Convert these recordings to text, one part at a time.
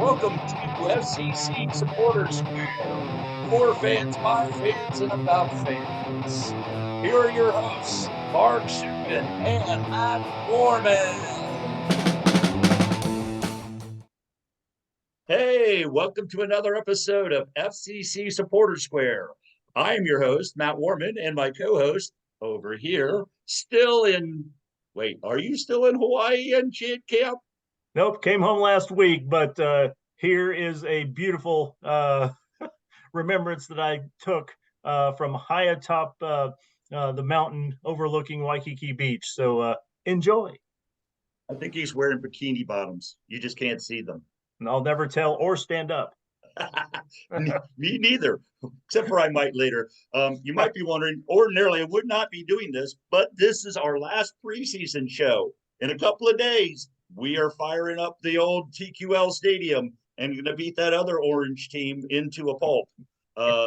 Welcome to FCC Supporters Square. For fans, by fans, and about fans. Here are your hosts, Mark Subin and Matt Warman. Hey, welcome to another episode of FCC Supporters Square. I am your host, Matt Warman, and my co-host over here, are you still in Hawaii and camp? Nope, came home last week, but here is a beautiful remembrance that I took from high atop the mountain overlooking Waikiki Beach. So enjoy. I think he's wearing bikini bottoms. You just can't see them. And I'll never tell or stand up. Me neither, except for I might later. You might be wondering, ordinarily I would not be doing this, but this is our last preseason show. In a couple of days, we are firing up the old TQL stadium and going to beat that other orange team into a pulp.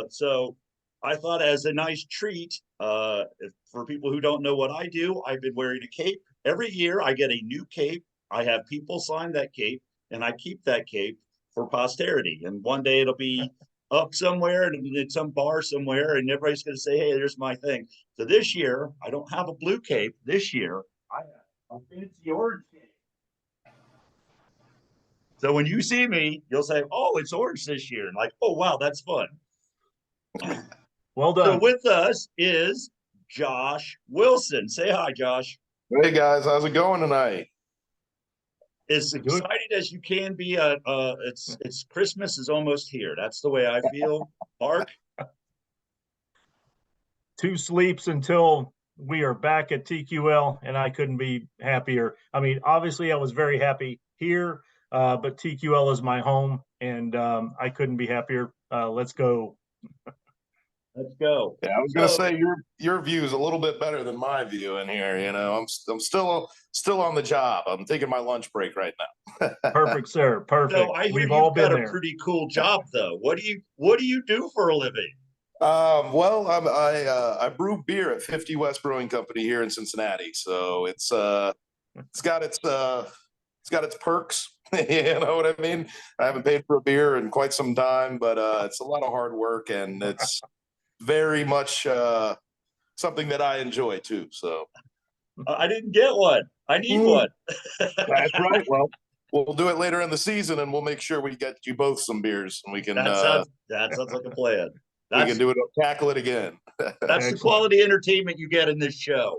So I thought as a nice treat, for people who don't know what I do, I've been wearing a cape. Every year I get a new cape. I have people sign that cape and I keep that cape for posterity. And one day it'll be up somewhere and in some bar somewhere and everybody's going to say, hey, there's my thing. So this year, I don't have a blue cape. This year, I have a fancy orange cape. So when you see me, you'll say, oh, it's orange this year. And like, oh, wow, that's fun. Well done. So with us is Josh Wilson. Say hi, Josh. Hey, guys. How's it going tonight? As excited as you can be. It's Christmas is almost here. That's the way I feel. Mark? 2 sleeps until we are back at TQL, and I couldn't be happier. I mean, obviously, I was very happy here, but TQL is my home, and I couldn't be happier. Let's go. Let's go. Yeah, I was gonna say your view is a little bit better than my view in here. You know, I'm still on the job. I'm taking my lunch break right now. Perfect, sir. Perfect. So I hear We've all you've been got there. a pretty cool job, though. What do you do for a living? Well, I brew beer at 50 West Brewing Company here in Cincinnati. So it's got its perks. You know what I mean? I haven't paid for a beer in quite some time, but it's a lot of hard work and it's very much something that I enjoy too. So I didn't get one. I need one. That's right. Well, we'll do it later in the season, and we'll make sure we get you both some beers, and we can. That sounds like a plan. We can do it. Tackle it again. That's the quality entertainment you get in this show.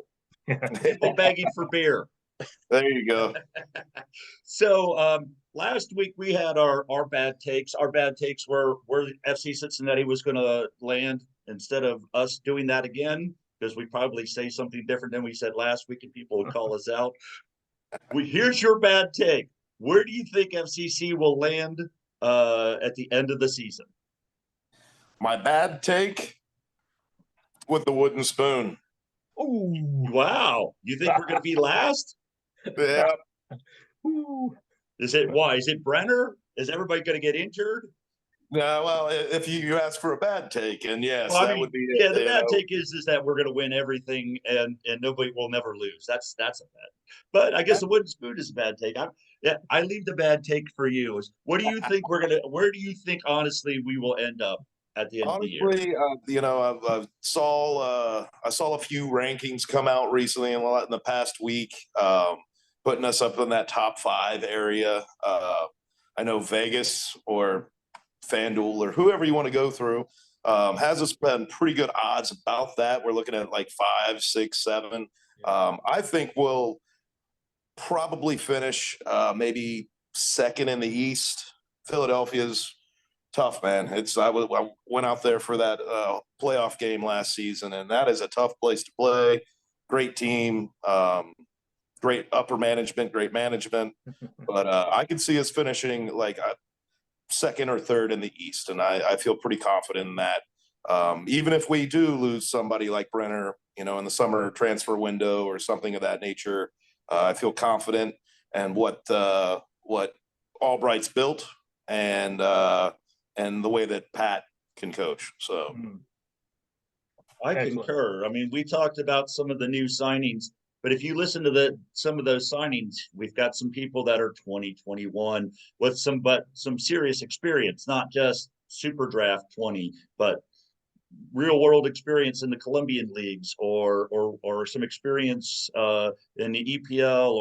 People begging for beer. There you go. So last week we had our bad takes. Our bad takes were where FC Cincinnati was going to land. Instead of us doing that again, because we probably say something different than we said last week and people would call us out. Here's your bad take. Where do you think FCC will land at the end of the season? My bad take with the wooden spoon. Oh, wow. You think we're going to be last? Yeah. Is it Brenner? Is everybody going to get injured? No, well, if you ask for a bad take, and yes, well, that would be it. Yeah, the bad take is that we're going to win everything and nobody will never lose. That's a bad. But I guess the wooden spoon is a bad take. I leave the bad take for you. What do you think where do you think honestly we will end up at the end of the year? You know, I saw a few rankings come out recently in the past week, putting us up in that top 5 area. I know Vegas or FanDuel or whoever you want to go through has us been pretty good odds about that. We're looking at like 5, 6, 7. I think we'll probably finish maybe second in the East. Philadelphia's tough, man. I went out there for that playoff game last season, and that is a tough place to play. Great team, great upper management, great management. But I could see us finishing like second or third in the East, and I feel pretty confident in that. Even if we do lose somebody like Brenner, you know, in the summer transfer window or something of that nature, I feel confident in what Albright's built and the way that Pat can coach. So I concur. I mean, we talked about some of the new signings. But if you listen to some of those signings, we've got some people that are 20, 21 with some serious experience, not just super draft 20, but real world experience in the Colombian leagues or some experience in the EPL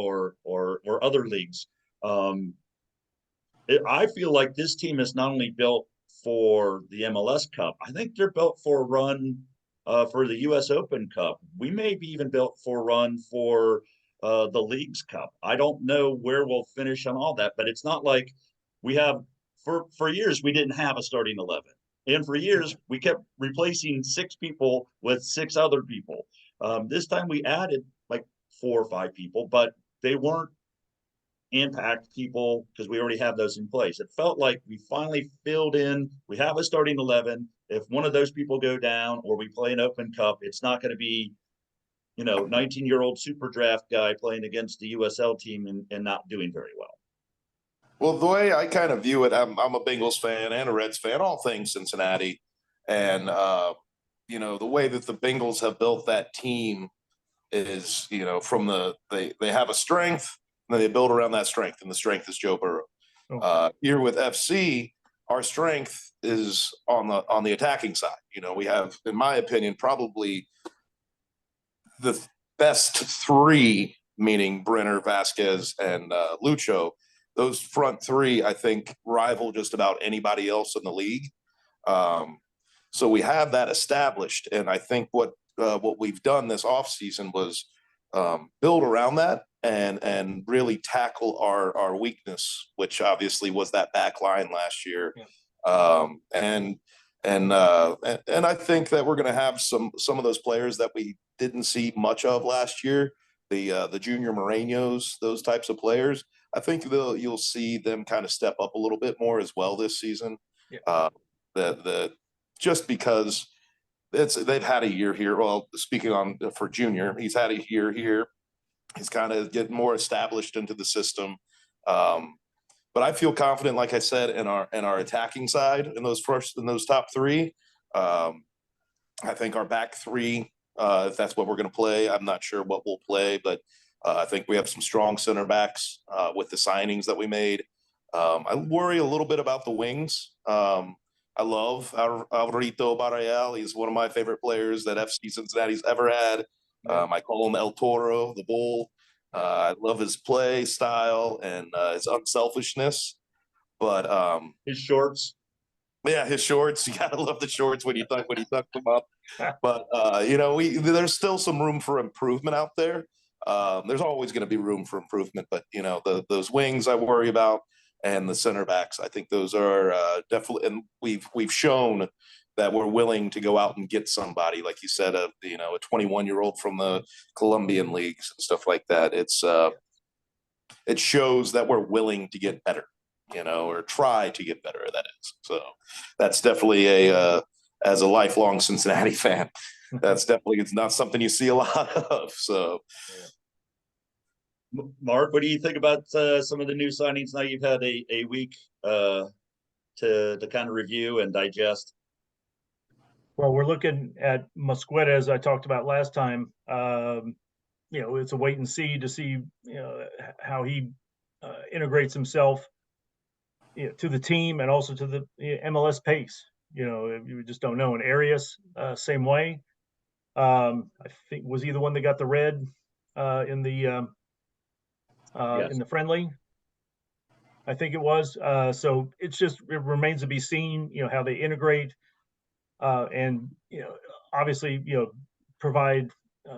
or other leagues. I feel like this team is not only built for the MLS Cup. I think they're built for a run for the U.S. Open Cup. We may be even built for a run for the Leagues Cup. I don't know where we'll finish on all that, but it's not like we have for years we didn't have a starting 11, and for years we kept replacing 6 people with 6 other people. This time we added like 4 or 5 people, but they weren't impact people because we already have those in place. It felt like we finally filled in. We have a starting 11. If one of those people go down or we play an Open Cup, it's not going to be, 19-year-old super draft guy playing against the USL team and not doing very well. Well, the way I kind of view it, I'm a Bengals fan and a Reds fan, all things Cincinnati. And, the way that the Bengals have built that team is, from they have a strength, and then they build around that strength, and the strength is Joe Burrow. Here with FC, our strength is on the attacking side. We have, in my opinion, probably the best 3, meaning Brenner, Vasquez, and Lucho. Those front 3, I think, rival just about anybody else in the league. So we have that established, and I think what we've done this offseason was build around that and really tackle our weakness, which obviously was that back line last year. Yeah. And I think that we're going to have some of those players that we didn't see much of last year, the Junior Morenos, those types of players. I think you'll see them kind of step up a little bit more as well this season. Yeah. Just because they've had a year here. Well, speaking on for Junior, he's had a year here. He's kind of getting more established into the system. But I feel confident, like I said, in our attacking side in those top 3. I think our back 3, if that's what we're going to play, I'm not sure what we'll play, but I think we have some strong center backs with the signings that we made. I worry a little bit about the wings. I love Alvarito Barreal. He's one of my favorite players that FC Cincinnati's ever had. I call him El Toro, the bull. I love his play style and his unselfishness. But his shorts. Yeah, his shorts. You gotta love the shorts when you tuck them up. But there's still some room for improvement out there. There's always going to be room for improvement, but those wings I worry about, and the center backs, I think those are definitely. And we've shown that we're willing to go out and get somebody, like you said, a 21-year-old from the Colombian leagues and stuff like that. It shows that we're willing to get better, or try to get better. That is. So that's definitely as a lifelong Cincinnati fan, it's not something you see a lot of. So. Mark, what do you think about some of the new signings now you've had a week to kind of review and digest? Well, we're looking at Mosqueda, as I talked about last time. It's a wait and see to see how he integrates himself to the team and also to the MLS pace. You just don't know. And Arias, same way. I think was he the one that got the red in the yes. in the friendly? I think it was. So it remains to be seen, how they integrate and obviously provide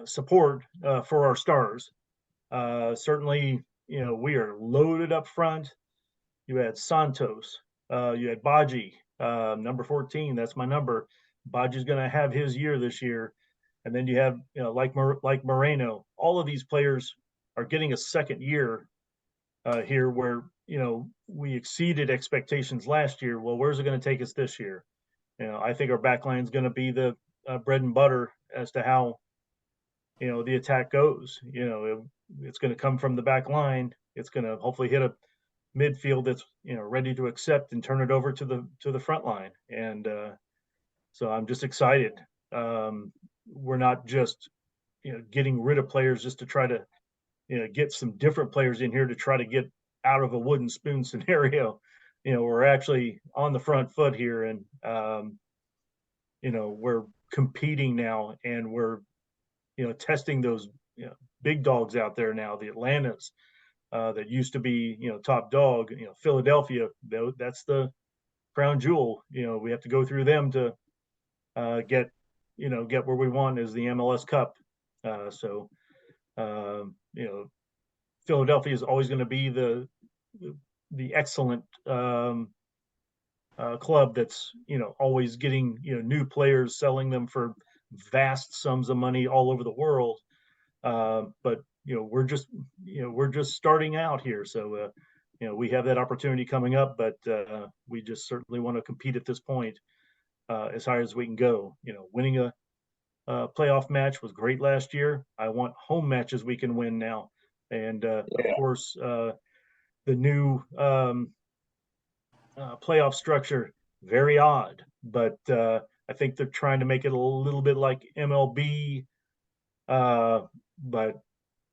support for our stars. Certainly, we are loaded up front. You had Santos, you had Baji, number 14. That's my number. Baji's going to have his year this year, and then you have like Moreno. All of these players are getting a second year here, where we exceeded expectations last year. Well, where's it going to take us this year? I think our back line is going to be the bread and butter as to how the attack goes. It's going to come from the back line. It's going to hopefully hit a midfield that's ready to accept and turn it over to the front line. And so I'm just excited. We're not just getting rid of players just to try to, get some different players in here to try to get out of a wooden spoon scenario. We're actually on the front foot here, and we're competing now, and we're testing those big dogs out there now, the Atlantas that used to be top dog. Philadelphia, that's the crown jewel. We have to go through them to get where we want is the MLS Cup. So Philadelphia is always going to be the excellent club that's always getting new players, selling them for vast sums of money all over the world. But we're just starting out here, so we have that opportunity coming up, but we just certainly want to compete at this point as high as we can go. Winning a playoff match was great last year. I want home matches we can win now, and of course the new playoff structure, very odd, but I think they're trying to make it a little bit like MLB, but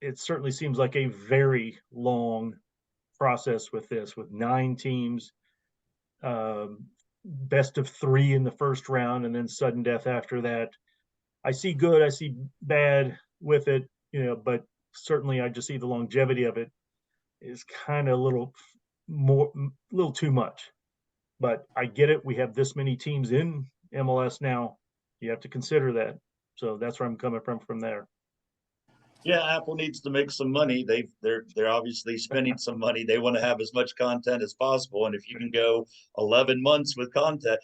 it certainly seems like a very long process with this, with 9 teams, best of 3 in the first round, and then sudden death after that. I see good, I see bad with it, but certainly I just see the longevity of it is kind of a little too much. But I get it. We have this many teams in MLS now. You have to consider that. So that's where I'm coming from there. Yeah, Apple needs to make some money. They're obviously spending some money. They want to have as much content as possible, and if you can go 11 months with content,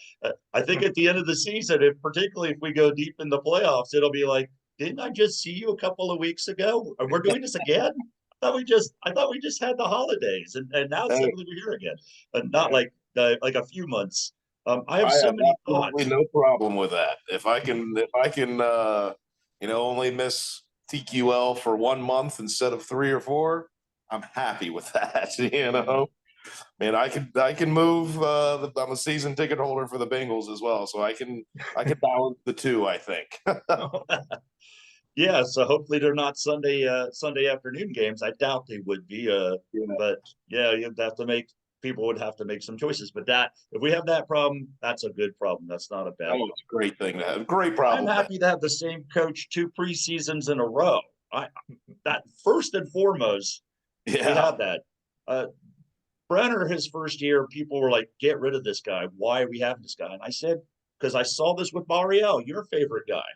I think at the end of the season, particularly if we go deep in the playoffs, it'll be like, didn't I just see you a couple of weeks ago? We're doing this again. I thought we just had the holidays, and now suddenly we're here again, but not like a few months. I have so many thoughts. No problem with that. If I can, only miss TQL for 1 month instead of 3 or 4, I'm happy with that. Man, I can move. I'm a season ticket holder for the Bengals as well, so I can balance the two, I think. Yeah, so hopefully they're not Sunday afternoon games. I doubt they would be. But yeah, people would have to make some choices. But if we have that problem, that's a good problem. That's not a bad one. It's a great thing to have. Great problem. I'm happy to have the same coach 2 preseasons in a row. That first and foremost, we have that. Brenner, his first year, people were like, "Get rid of this guy. Why are we having this guy?" And I said, "Because I saw this with Barriel, your favorite guy."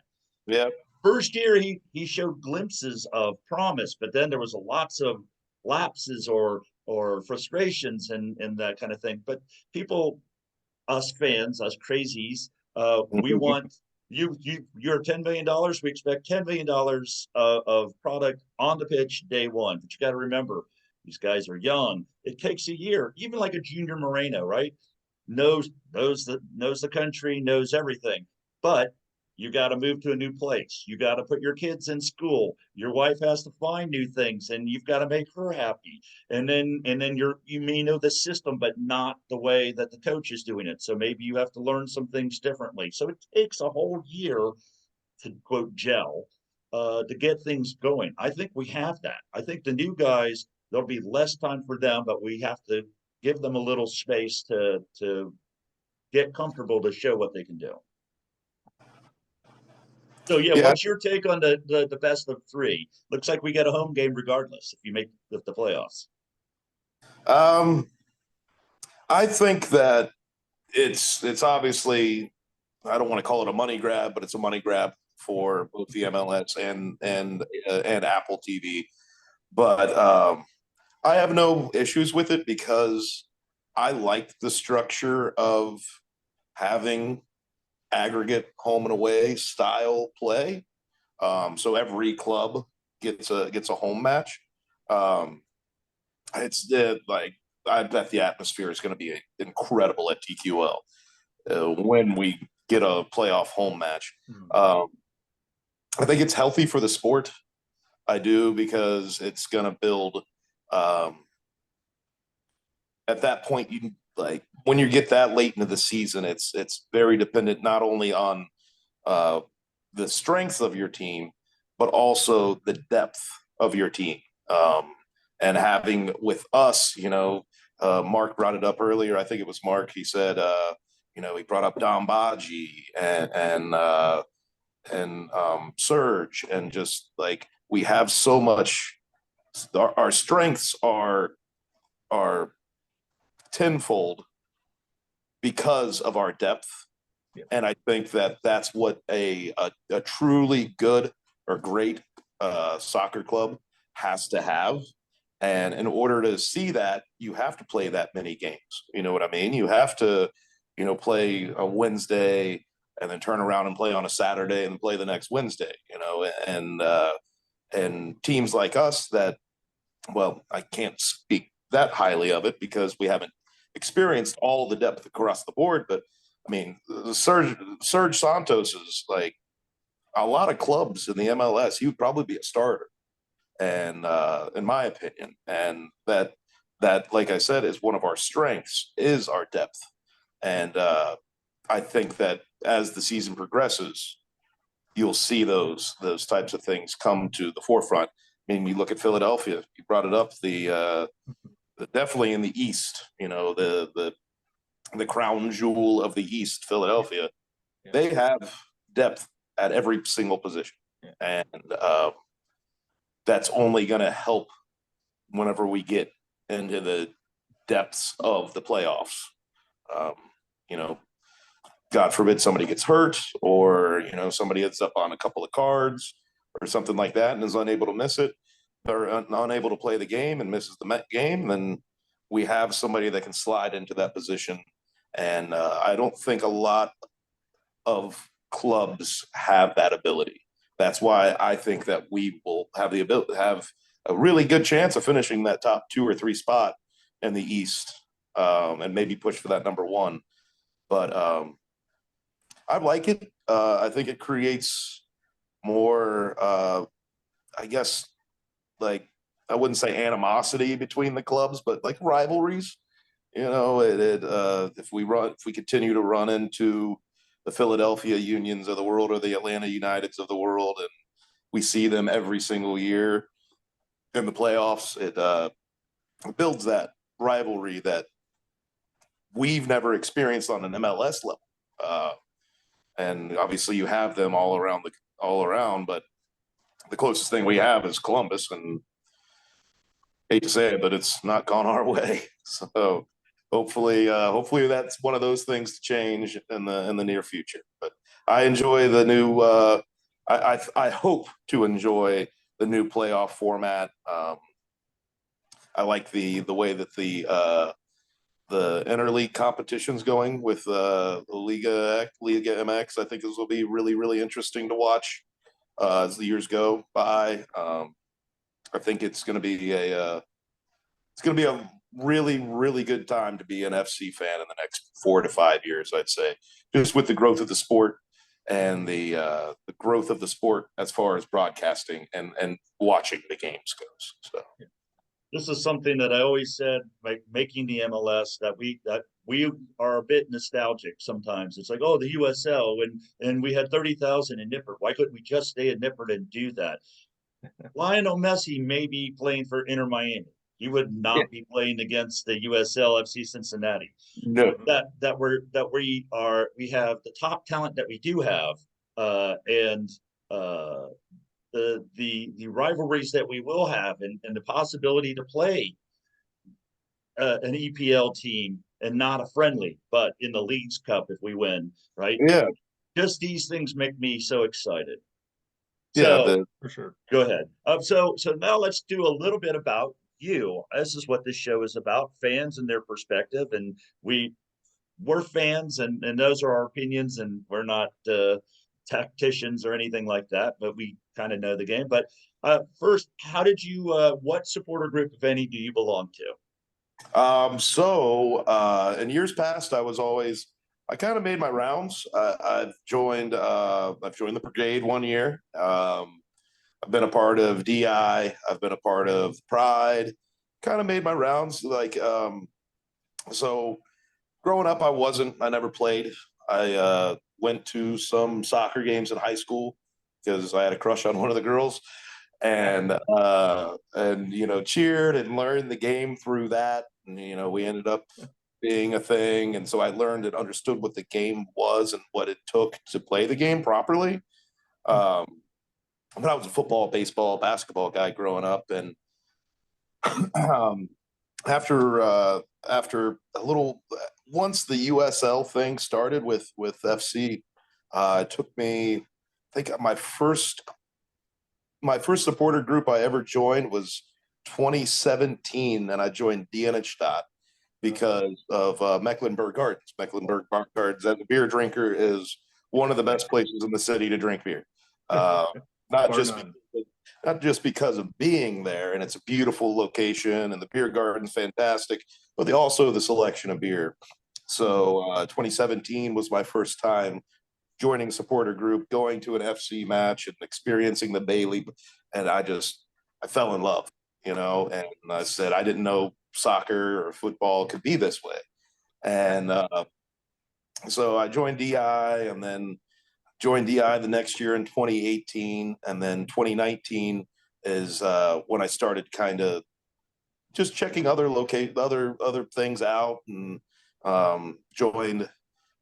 Yeah. First year, he showed glimpses of promise, but then there was lots of lapses or frustrations and that kind of thing. But people, us fans, us crazies, we want you're $10 million. We expect $10 million of product on the pitch day one. But you got to remember, these guys are young. It takes a year, even like a Junior Moreno, right? Knows the country, knows everything, but you got to move to a new place. You got to put your kids in school. Your wife has to find new things, and you've got to make her happy. And then you may know the system, but not the way that the coach is doing it. So maybe you have to learn some things differently. So it takes a whole year to quote gel to get things going. I think we have that. I think the new guys, there'll be less time for them, but we have to give them a little space to get comfortable to show what they can do. So what's your take on the best of 3? Looks like we get a home game regardless if you make the playoffs. I think that it's obviously, I don't want to call it a money grab, but it's a money grab for both the MLS and Apple TV. But I have no issues with it because I like the structure of having aggregate home and away style play. So every club gets a home match. It's I bet the atmosphere is going to be incredible at TQL when we get a playoff home match. I think it's healthy for the sport. I do, because it's going to build. At that point, when you get that late into the season, it's very dependent not only on the strength of your team, but also the depth of your team. And having with us, Mark brought it up earlier. I think it was Mark. He said, he brought up Dom Baji and Surge, and just like we have so much. Our strengths are tenfold because of our depth. Yeah. And I think that that's what a truly good or great soccer club has to have. And in order to see that, you have to play that many games. You know what I mean? You have to, play a Wednesday and then turn around and play on a Saturday and play the next Wednesday, and teams like us that, well, I can't speak that highly of it because we haven't experienced all the depth across the board. But I mean, the Serge Santos is like a lot of clubs in the MLS. He would probably be a starter, and in my opinion, and that like I said is one of our strengths is our depth, and I think that as the season progresses, you'll see those types of things come to the forefront. I mean, you look at Philadelphia. You brought it up. The definitely in the East, the crown jewel of the East, Philadelphia. Yeah. They have depth at every single position, and that's only going to help whenever we get into the depths of the playoffs. God forbid somebody gets hurt, or somebody ends up on a couple of cards or something like that and is unable to miss it, or unable to play the game and misses the game, then we have somebody that can slide into that position. And I don't think a lot of clubs have that ability. That's why I think that we will have the ability to have a really good chance of finishing that top 2 or 3 spot in the East, and maybe push for that number 1. But I like it. I think it creates more, I guess, like, I wouldn't say animosity between the clubs, but like rivalries. If we continue to run into the Philadelphia Unions of the world or the Atlanta Uniteds of the world, and we see them every single year in the playoffs, it builds that rivalry that we've never experienced on an MLS level. And obviously you have them all around, but the closest thing we have is Columbus, and hate to say it, but it's not gone our way. So hopefully that's one of those things to change in the near future. But I enjoy the new. I hope to enjoy the new playoff format. I like the way that the interleague competition's going with Liga MX. I think this will be really, really interesting to watch as the years go by. I think it's going to be a really, really good time to be an FC fan in the next 4 to 5 years. I'd say, just with the growth of the sport and the growth of the sport as far as broadcasting and watching the games goes. So. This is something that I always said, like making the MLS, that we are a bit nostalgic sometimes. It's like, oh, the USL, and we had 30,000 in Nippert. Why couldn't we just stay in Nippert and do that? Lionel Messi may be playing for Inter Miami. He would not be playing against the USL FC Cincinnati. No. We have the top talent that we do have, and the rivalries that we will have, and the possibility to play an EPL team, and not a friendly, but in the Leagues Cup if we win, right? Yeah. Just these things make me so excited. So, for sure. Go ahead. So now let's do a little bit about you. This is what this show is about: fans and their perspective. And we're fans, and those are our opinions, and we're not tacticians or anything like that, but we kind of know the game. But first, how did you? What supporter group, if any, do you belong to? In years past, I kind of made my rounds. I've joined the brigade one year. I've been a part of DI. I've been a part of Pride. Kind of made my rounds. So growing up, I never played. I went to some soccer games in high school. because I had a crush on one of the girls, and cheered and learned the game through that. And we ended up being a thing, and so I learned and understood what the game was and what it took to play the game properly. But I was a football, baseball, basketball guy growing up, and um, after a little, once the USL thing started with FC, it took me, I think my first supporter group I ever joined was 2017, and I joined Dienenstadt because of Mecklenburg Gardens. Mecklenburg Gardens, as a beer drinker, is one of the best places in the city to drink beer. Not just because of being there, and it's a beautiful location, and the beer garden's fantastic, but also the selection of beer. So 2017 was my first time joining a supporter group, going to an FC match, and experiencing the Bailey, and I fell in love, and I said I didn't know soccer or football could be this way, and so I joined DI, and then joined DI the next year in 2018, and then 2019 is when I started kind of just checking other things out, and joined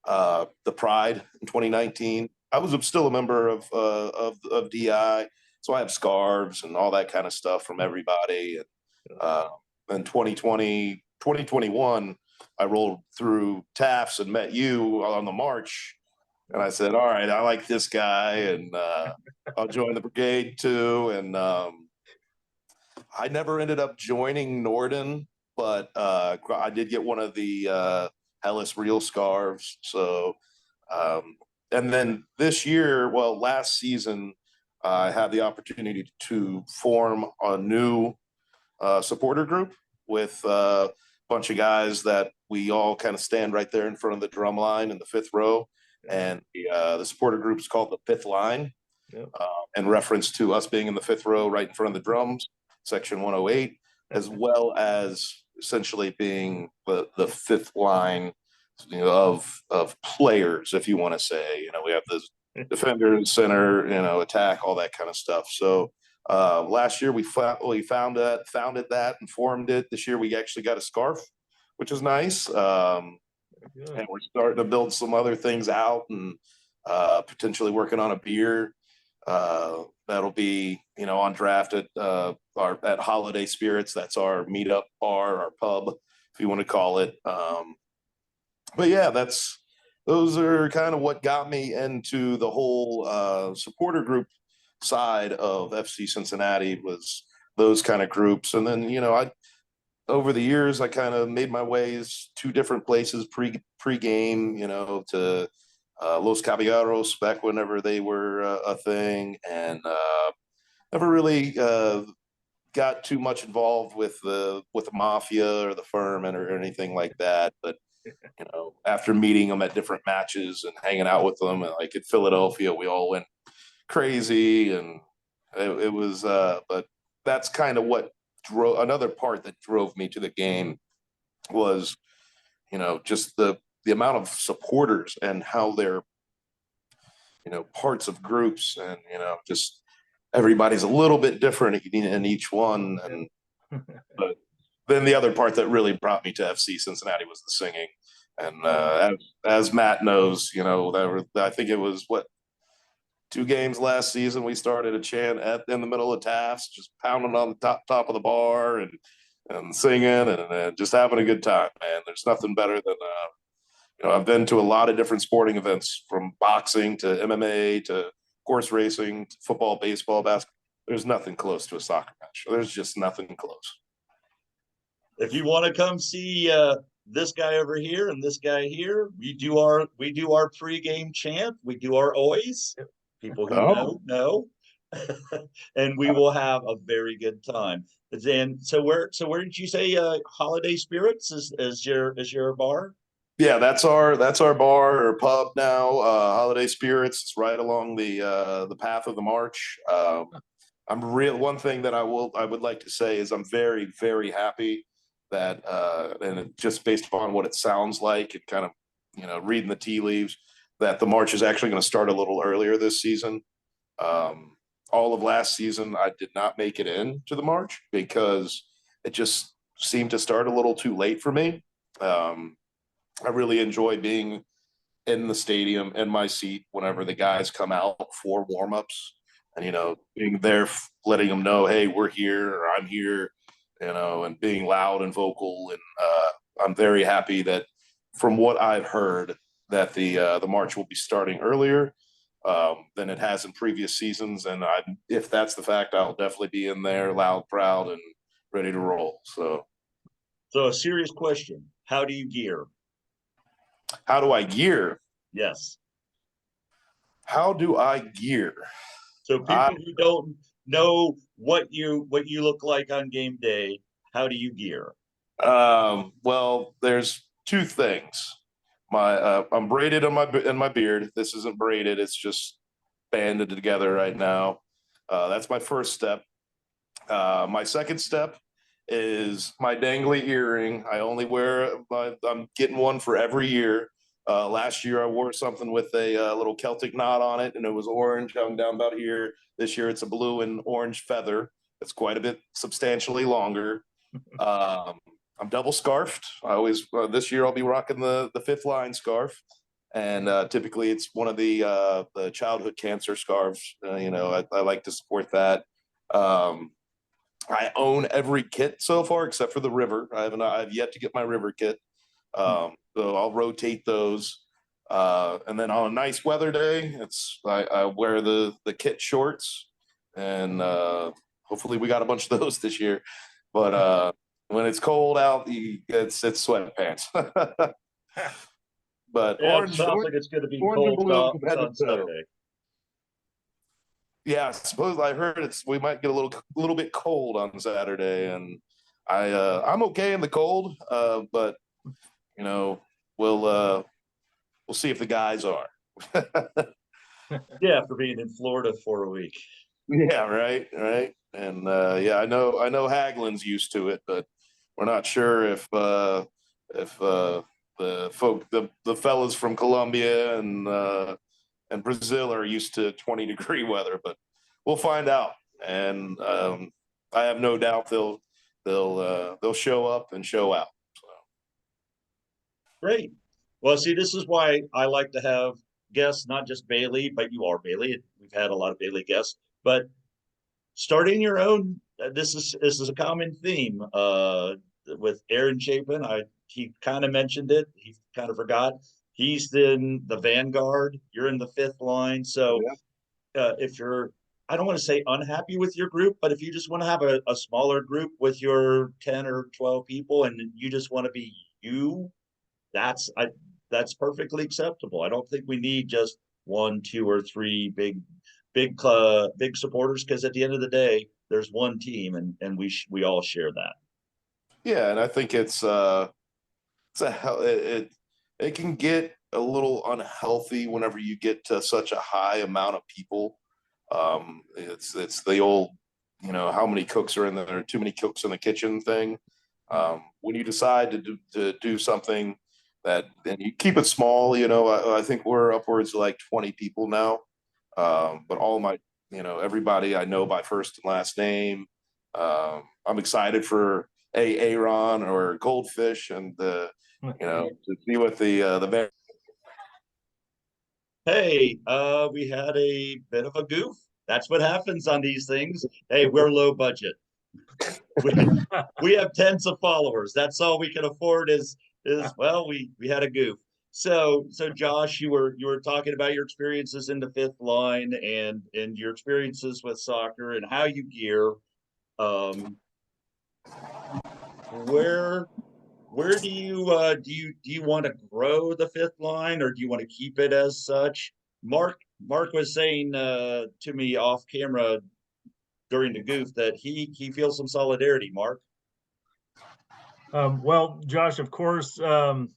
the Pride in 2019. I was still a member of DI, so I have scarves and all that kind of stuff from everybody. And in 2021, I rolled through TAFs and met you on the march. And I said, all right, I like this guy, and I'll join the brigade too. And I never ended up joining Norden, but I did get one of the Hellas Real scarves. So, and then this year, last season, I had the opportunity to form a new supporter group with a bunch of guys that we all kind of stand right there in front of the drum line in the fifth row. And the supporter group is called the Fifth Line, in reference to us being in the fifth row right in front of the drums, section 108, as well as essentially being the fifth line of players, if you want to say. We have the defender, center, attack, all that kind of stuff. So last year we founded that and formed it. This year we actually got a scarf, which is nice. And we're starting to build some other things out, and potentially working on a beer that'll be, on draft at Holiday Spirits. That's our meetup bar, our pub, if you want to call it. But yeah, those are kind of what got me into the whole supporter group side of FC Cincinnati, was those kind of groups. And then, over the years, I kind of made my ways to different places pre-game, to Los Caballeros back whenever they were a thing, and never really got too much involved with the mafia or the firm or anything like that. But after meeting them at different matches and hanging out with them, and like at Philadelphia, we all went crazy, and it was. But that's kind of what another part that drove me to the game was, just the amount of supporters and how they're, parts of groups, and, just everybody's a little bit different in each one. And but then the other part that really brought me to FC Cincinnati was the singing. And as Matt knows, I think it was 2 games last season, we started a chant in the middle of TAFs, just pounding on the top of the bar and singing and just having a good time, man. There's nothing better than, I've been to a lot of different sporting events, from boxing to MMA to horse racing, to football, baseball, basketball. There's nothing close to a soccer match. There's just nothing close. If you want to come see this guy over here and this guy here, we do our pregame chant. We do our oys. People who know, and we will have a very good time. And so where did you say Holiday Spirits is your bar? Yeah, that's our bar or pub now. Holiday Spirits. It's right along the path of the march. One thing that I would like to say is I'm very, very happy that and just based upon what it sounds like and kind of reading the tea leaves, that the march is actually going to start a little earlier this season. All of last season, I did not make it in to the March because it just seemed to start a little too late for me. I really enjoy being in the stadium in my seat whenever the guys come out for warmups, and being there, letting them know, hey, we're here, or I'm here, and being loud and vocal. And I'm very happy that, from what I've heard, that the March will be starting earlier than it has in previous seasons. And if that's the fact, I'll definitely be in there, loud, proud, and ready to roll. So a serious question: how do you gear? how do I gear? Yes. How do I gear? So people who don't know what you look like on game day, how do you gear? Well, there's two things. I'm braided on my beard. This isn't braided; it's just banded together right now. That's my first step. My second step is my dangly earring. I only wear I'm getting one for every year. Last year I wore something with a little Celtic knot on it, and it was orange, hung down about here. This year it's a blue and orange feather. It's quite a bit substantially longer. I'm double scarfed. I always this year I'll be rocking the fifth line scarf, and typically it's one of the childhood cancer scarves. I like to support that. I own every kit so far except for the river. I've yet to get my river kit. So I'll rotate those. And then on a nice weather day, I wear the kit shorts, and hopefully we got a bunch of those this year. But when it's cold out, it's sweatpants. But Yeah, orange, it sounds like it's going to be orange and cold blue on head to toe. Saturday. Yeah, I suppose I heard we might get a little bit cold on Saturday, and I'm okay in the cold, but we'll see if the guys are. Yeah, after being in Florida for a week. Yeah, right. And yeah, I know Haglin's used to it, but we're not sure if the fellas from Colombia and Brazil are used to 20-degree weather, but we'll find out. And I have no doubt they'll show up and show out. So. Great. Well, see, this is why I like to have guests, not just Bailey, but you are Bailey. We've had a lot of Bailey guests, but starting your own. This is a common theme with Aaron Chapin. He kind of mentioned it. He kind of forgot. He's in the vanguard. You're in the fifth line. So if you're, I don't want to say unhappy with your group, but if you just want to have a smaller group with your 10 or 12 people and you just want to be you, that's perfectly acceptable. I don't think we need just 1, 2, or 3 big supporters, because at the end of the day, there's one team, and we all share that. Yeah, and I think it can get a little unhealthy whenever you get to such a high amount of people. It's the old, how many cooks are in there? Too many cooks in the kitchen thing. When you decide to do something and you keep it small, I think we're upwards of like 20 people now. But all my, everybody I know by first and last name. I'm excited for Aaron or Goldfish, and to see what the Hey, we had a bit of a goof. That's what happens on these things. Hey, we're low budget. We have tens of followers. That's all we can afford is well, we had a goof. So Josh, you were talking about your experiences in the fifth line and your experiences with soccer and how you gear. Where do you want to grow the fifth line, or do you want to keep it as such? Mark was saying to me off camera during the goof that he feels some solidarity. Mark. Well, Josh, of course, the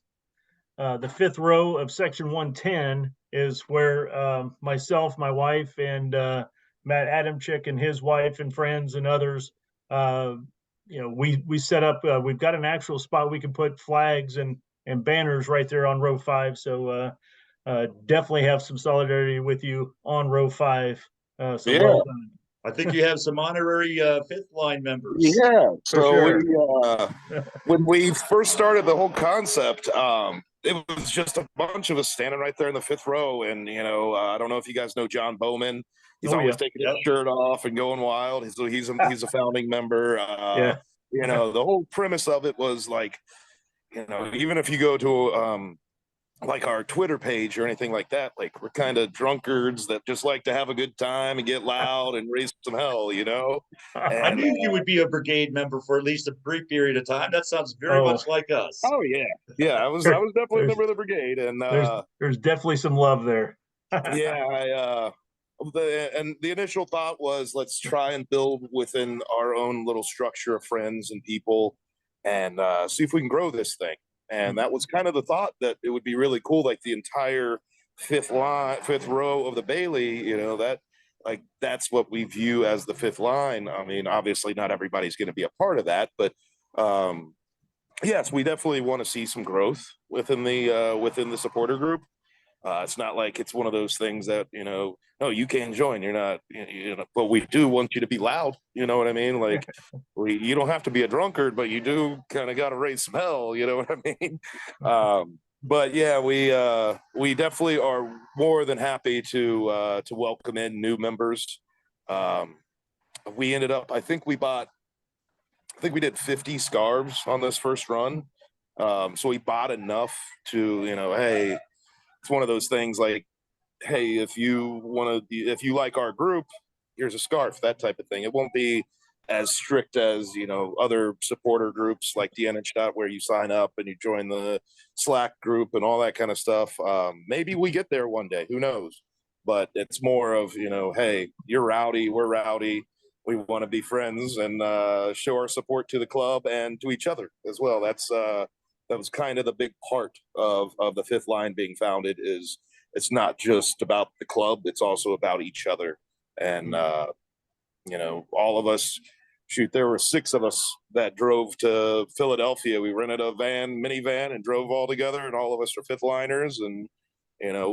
fifth row of section 110 is where myself, my wife, and Matt Adamczyk and his wife and friends and others, we set up. We've got an actual spot we can put flags and banners right there on row 5. So definitely have some solidarity with you on row 5. So Yeah. well done. I think you have some honorary fifth line members. Yeah. For So sure. when we first started the whole concept, it was just a bunch of us standing right there in the fifth row. And, I don't know if you guys know John Bowman. He's Oh, always yeah. taking his shirt off and going wild. He's a founding member. Yeah. The whole premise of it was like, even if you go to like our Twitter page or anything like that, like we're kind of drunkards that just like to have a good time and get loud and raise some hell, I And knew you would be a brigade member for at least a brief period of time. That sounds very Oh. much like us. oh yeah, I was definitely a member of the brigade, and There's definitely some love there. yeah, the initial thought was let's try and build within our own little structure of friends and people, and see if we can grow this thing. And that was kind of the thought, that it would be really cool, like the entire fifth row of the Bailey, that's what we view as the fifth line. I mean, obviously not everybody's going to be a part of that, but yes, we definitely want to see some growth within the supporter group. It's not like it's one of those things that, no, you can't join. You're not, but we do want you to be loud. You know what I mean? Like, you don't have to be a drunkard, but you do kind of got to raise some hell. You know what I mean? But yeah, we definitely are more than happy to welcome in new members. We ended up, I think we did 50 scarves on this first run. So we bought enough to, hey, it's one of those things like, hey, if you like our group, here's a scarf, that type of thing. It won't be as strict as, other supporter groups like DNH where you sign up and you join the Slack group and all that kind of stuff. Maybe we get there one day, who knows? But it's more of, hey, you're rowdy, we're rowdy. We want to be friends and show our support to the club and to each other as well. That was kind of the big part of the fifth line being founded. Is it's not just about the club, it's also about each other. And all of us, shoot, there were 6 of us that drove to Philadelphia. We rented a minivan and drove all together, and all of us are fifth liners. And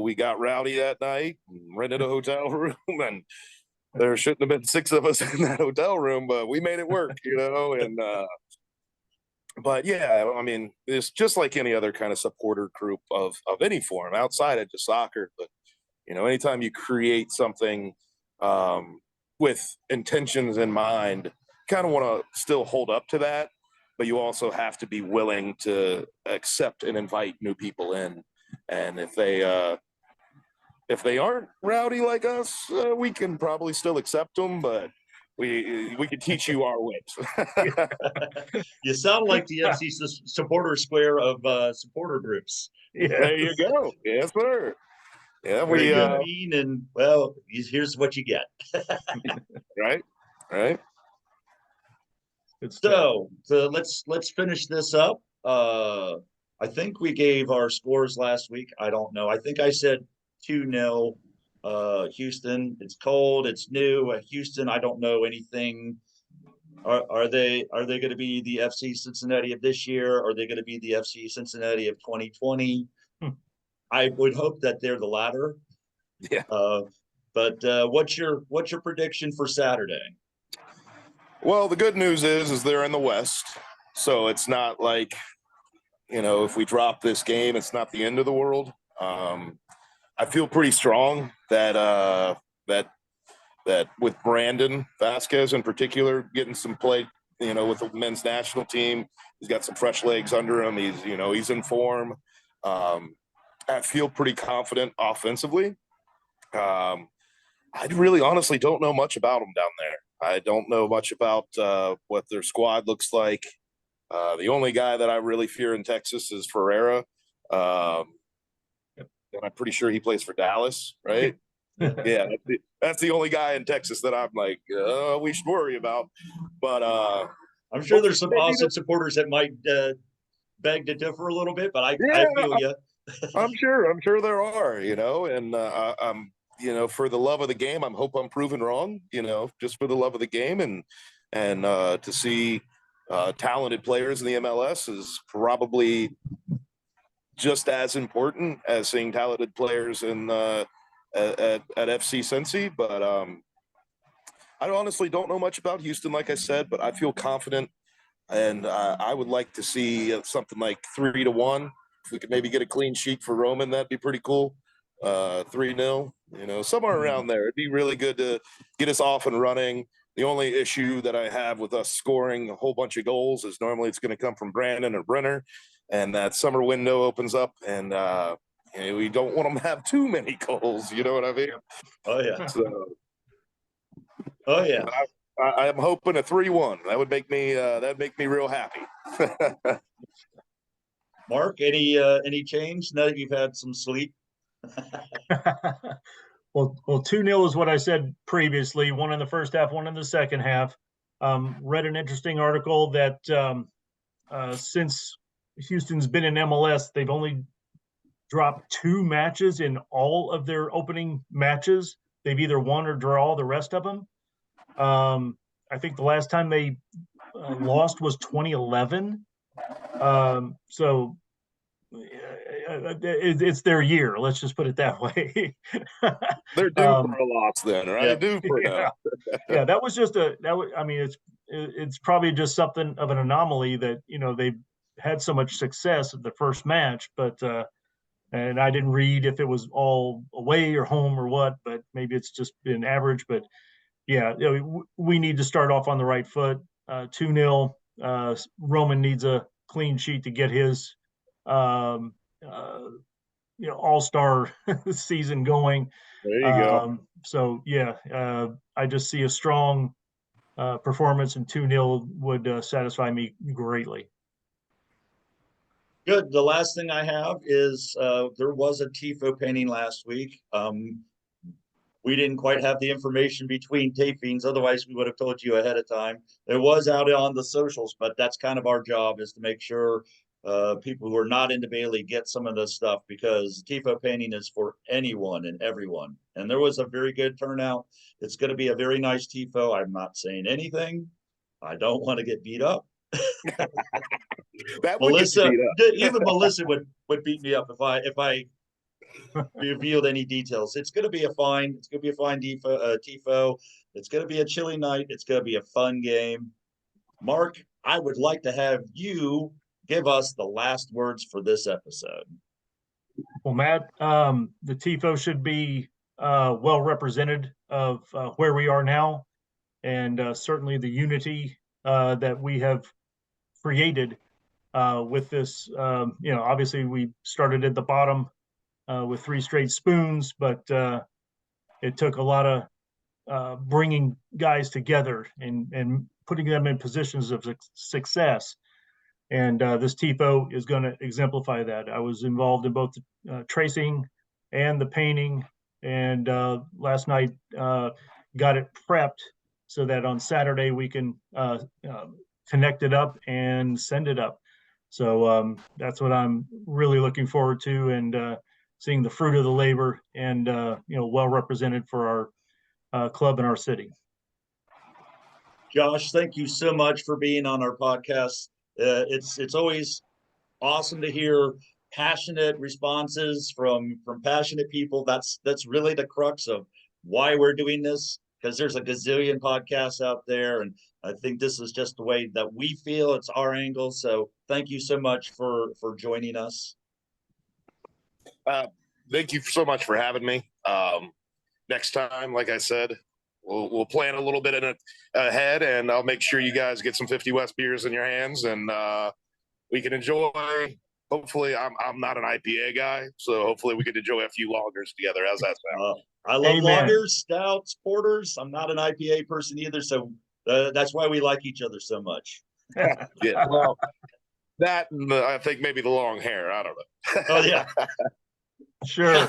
we got rowdy that night and rented a hotel room, and there shouldn't have been 6 of us in that hotel room, but we made it work, and but yeah, I mean, it's just like any other kind of supporter group of any form outside of just soccer. But anytime you create something with intentions in mind, kind of want to still hold up to that, but you also have to be willing to accept and invite new people in. And if they aren't rowdy like us, we can probably still accept them, but we can teach you our ways. You sound like the FCC supporter square of supporter groups. Yeah. There you go. Yes, sir. Yeah, we mean, and well, here's what you get. Right. So let's finish this up. I think we gave our scores last week. I don't know. I think I said 2-0. Houston. It's cold. It's new. Houston. I don't know anything. Are they going to be the FC Cincinnati of this year? Are they going to be the FC Cincinnati of 2020? I would hope that they're the latter. Yeah. But what's your prediction for Saturday? Well, the good news is they're in the West, so it's not like, if we drop this game, it's not the end of the world. I feel pretty strong that with Brandon Vasquez in particular getting some play, with the men's national team, he's got some fresh legs under him. He's in form. I feel pretty confident offensively. I really honestly don't know much about them down there. I don't know much about what their squad looks like. The only guy that I really fear in Texas is Ferreira. And I'm pretty sure he plays for Dallas, right? Yeah, that's the only guy in Texas that I'm like, we should worry about. But I'm sure there's some Austin supporters that might beg to differ a little bit, but I feel you. I'm sure there are, and I'm, for the love of the game, I'm proven wrong, just for the love of the game, and to see talented players in the MLS is probably just as important as seeing talented players in at FC Cincy. But I honestly don't know much about Houston, like I said, but I feel confident, and I would like to see something like 3-1. If we could maybe get a clean sheet for Roman, that'd be pretty cool. 3-0, somewhere around there. It'd be really good to get us off and running. The only issue that I have with us scoring a whole bunch of goals is normally it's going to come from Brandon or Brenner, and that summer window opens up, and we don't want them to have too many goals. You know what I mean? Oh yeah. So, Oh yeah. I am hoping a 3-1. That would make me real happy. Mark, any change now that you've had some sleep? Well, 2-0 is what I said previously. One in the first half, one in the second half. Read an interesting article that since Houston's been in MLS, they've only dropped 2 matches in all of their opening matches. They've either won or draw the rest of them. I think the last time they lost was 2011. So it's their year. Let's just put it that way. They're due for a loss then, right? Yeah. Due for yeah, that was just I mean, it's probably just something of an anomaly that, they've had so much success at the first match, but and I didn't read if it was all away or home or what, but maybe it's just been average. But yeah, we need to start off on the right foot. 2-0. Roman needs a clean sheet to get his all-star season going. There you go. So yeah, I just see a strong performance, and 2-0 would satisfy me greatly. Good. The last thing I have is there was a TIFO painting last week. We didn't quite have the information between tapings. Otherwise, we would have told you ahead of time. It was out on the socials, but that's kind of our job, is to make sure people who are not into Bailey get some of this stuff, because TIFO painting is for anyone and everyone. And there was a very good turnout. It's going to be a very nice TIFO. I'm not saying anything. I don't want to get beat up. That Melissa, even Melissa would beat me up if I revealed any details. It's going to be a fine TIFO. It's going to be a chilly night. It's going to be a fun game. Mark, I would like to have you give us the last words for this episode. Well, Matt, the TIFO should be well represented of where we are now, and certainly the unity that we have created with this. Obviously we started at the bottom with 3 straight spoons, but it took a lot of bringing guys together and putting them in positions of success. And this TIFO is going to exemplify that. I was involved in both the tracing and the painting, and last night got it prepped so that on Saturday we can connect it up and send it up. So that's what I'm really looking forward to, and seeing the fruit of the labor, and well represented for our club and our city. Josh, thank you so much for being on our podcast. It's always awesome to hear passionate responses from passionate people. That's really the crux of why we're doing this, because there's a gazillion podcasts out there, and I think this is just the way that we feel. It's our angle. So thank you so much for joining us. Thank you so much for having me. Next time, like I said, we'll plan a little bit ahead, and I'll make sure you guys get some 50 West beers in your hands, and we can enjoy. Hopefully, I'm not an IPA guy, so hopefully we can enjoy a few lagers together. How's that sound? I love lagers, stouts, porters. I'm not an IPA person either, so that's why we like each other so much. Yeah, well, that and I think maybe the long hair. I don't know. Oh yeah. Sure.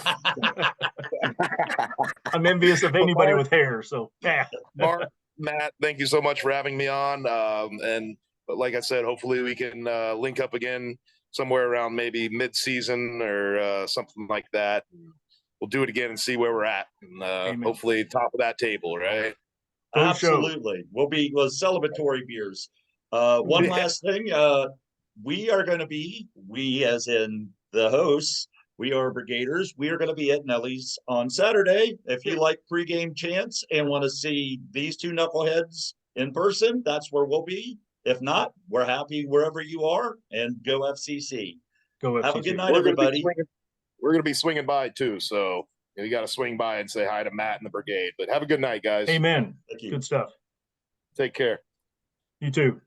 I'm envious of anybody with hair. So yeah. Mark, Matt, thank you so much for having me on. But like I said, hopefully we can link up again somewhere around maybe mid-season or something like that. We'll do it again and see where we're at, and hopefully top of that table, right? Absolutely. We'll celebratory beers. One last thing. We are going to be, we as in the hosts, We are Brigaders. We are going to be at Nellie's on Saturday. If you like pregame chants and want to see these two knuckleheads in person, that's where we'll be. If not, we're happy wherever you are, and go FCC. Go Have a FCC. good night, everybody. We're going to be swinging by too. So you got to swing by and say hi to Matt and the brigade. But have a good night, guys. Amen. Thank you. Good stuff. Take care. You too.